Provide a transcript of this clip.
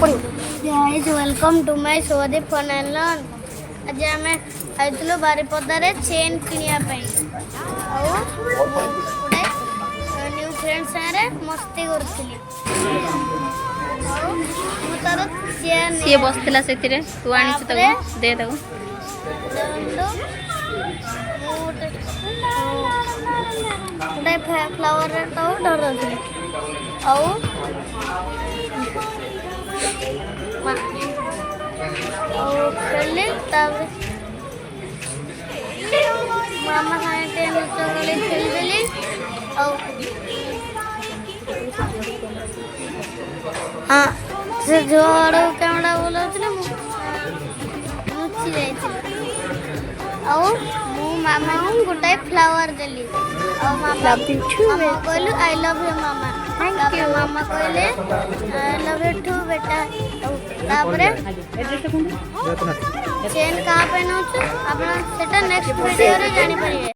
Guys welcome to my सोदीप फनलन। आज आम आइलु बारिपदारे चेन किनिया गोटे न्यू फ्रेंड सारे मस्ती करुली तार चेन सी बसला से तू आनी दे गोटे फ्लावर डरली खेली मामा साथे खेली खेलीदेली हाँ से जो आड़ कैमेरा बोलाऊे लुचि मामा को गोटाए फ्लावर देली मामा कहलु I love you mama thank you mama कहले आई लव यू टू बेटा तापरे चेन कहाँ पे नौचु आप नेक्स्ट वीडियो रे जानी परिए।